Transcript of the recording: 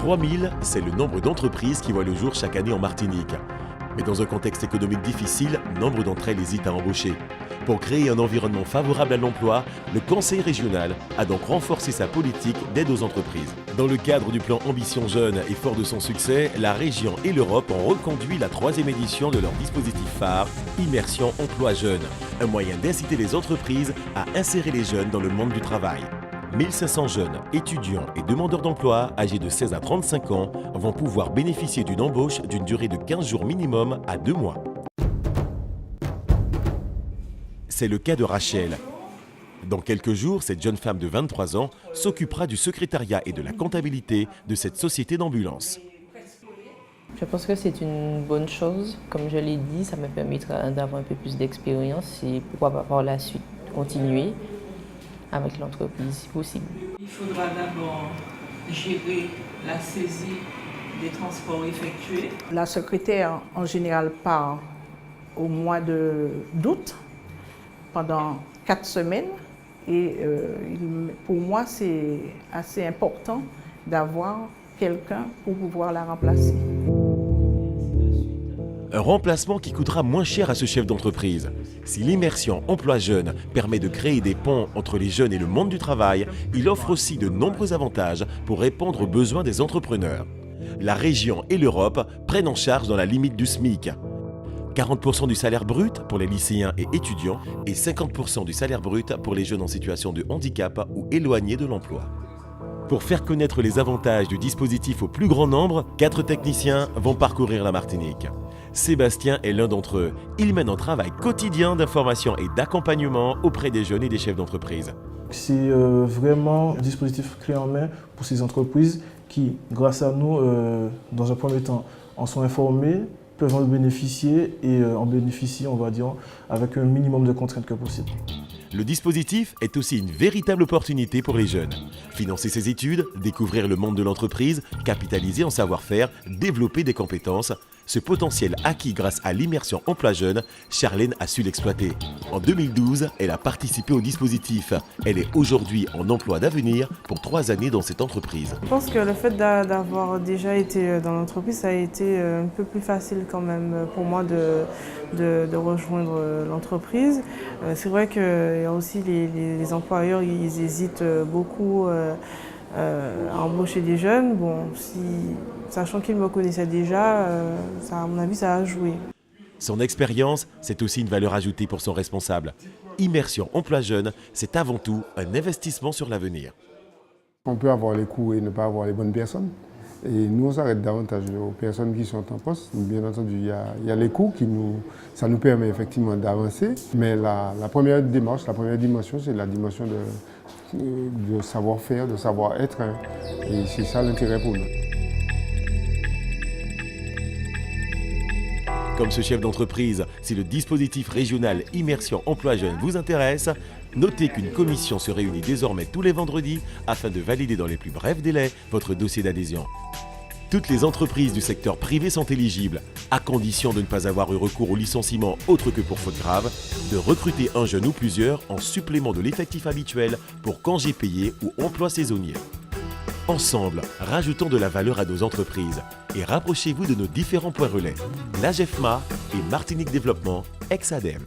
3000, c'est le nombre d'entreprises qui voient le jour chaque année en Martinique. Mais dans un contexte économique difficile, nombre d'entre elles hésitent à embaucher. Pour créer un environnement favorable à l'emploi, le Conseil régional a donc renforcé sa politique d'aide aux entreprises. Dans le cadre du plan Ambition Jeune et fort de son succès, la région et l'Europe ont reconduit la 3e édition de leur dispositif phare, Immersion Emploi Jeune, un moyen d'inciter les entreprises à insérer les jeunes dans le monde du travail. 1500 jeunes, étudiants et demandeurs d'emploi âgés de 16 à 35 ans vont pouvoir bénéficier d'une embauche d'une durée de 15 jours minimum à 2 mois. C'est le cas de Rachel. Dans quelques jours, cette jeune femme de 23 ans s'occupera du secrétariat et de la comptabilité de cette société d'ambulance. Je pense que c'est une bonne chose. Comme je l'ai dit, ça me permettra d'avoir un peu plus d'expérience et pourquoi pas par la suite continuer avec l'entreprise si possible. Il faudra d'abord gérer la saisie des transports effectués. La secrétaire en général part au mois d'août pendant 4 semaines et pour moi c'est assez important d'avoir quelqu'un pour pouvoir la remplacer. Un remplacement qui coûtera moins cher à ce chef d'entreprise. Si l'immersion Emploi Jeune permet de créer des ponts entre les jeunes et le monde du travail, il offre aussi de nombreux avantages pour répondre aux besoins des entrepreneurs. La région et l'Europe prennent en charge dans la limite du SMIC. 40% du salaire brut pour les lycéens et étudiants et 50% du salaire brut pour les jeunes en situation de handicap ou éloignés de l'emploi. Pour faire connaître les avantages du dispositif au plus grand nombre, 4 techniciens vont parcourir la Martinique. Sébastien est l'un d'entre eux. Il mène un travail quotidien d'information et d'accompagnement auprès des jeunes et des chefs d'entreprise. C'est vraiment un dispositif clé en main pour ces entreprises qui, grâce à nous, dans un premier temps, en sont informées, peuvent en bénéficier et en bénéficient, on va dire, avec un minimum de contraintes que possible. Le dispositif est aussi une véritable opportunité pour les jeunes. Financer ses études, découvrir le monde de l'entreprise, capitaliser en savoir-faire, développer des compétences. Ce potentiel acquis grâce à l'immersion Emploi Jeune, Charlène a su l'exploiter. En 2012, elle a participé au dispositif. Elle est aujourd'hui en emploi d'avenir pour 3 années dans cette entreprise. Je pense que le fait d'avoir déjà été dans l'entreprise, ça a été un peu plus facile quand même pour moi de rejoindre l'entreprise. C'est vrai qu'il y a aussi les employeurs, ils hésitent beaucoup à embaucher des jeunes. Bon, sachant qu'ils me connaissaient déjà, à mon avis, ça a joué. Son expérience, c'est aussi une valeur ajoutée pour son responsable. Immersion Emploi Jeune, c'est avant tout un investissement sur l'avenir. On peut avoir les coûts et ne pas avoir les bonnes personnes. Et nous, on s'arrête davantage aux personnes qui sont en poste. Bien entendu, il y a les coûts ça nous permet effectivement d'avancer. Mais la première démarche, la première dimension, c'est la dimension de savoir-faire, de savoir-être. Et c'est ça l'intérêt pour nous. Comme ce chef d'entreprise, si le dispositif régional Immersion Emploi Jeune vous intéresse, notez qu'une commission se réunit désormais tous les vendredis afin de valider dans les plus brefs délais votre dossier d'adhésion. Toutes les entreprises du secteur privé sont éligibles, à condition de ne pas avoir eu recours au licenciement autre que pour faute grave, de recruter un jeune ou plusieurs en supplément de l'effectif habituel pour congés payés ou emploi saisonnier. Ensemble, rajoutons de la valeur à nos entreprises et rapprochez-vous de nos différents points relais, l'AGEFMA et Martinique Développement, ex-ADEME.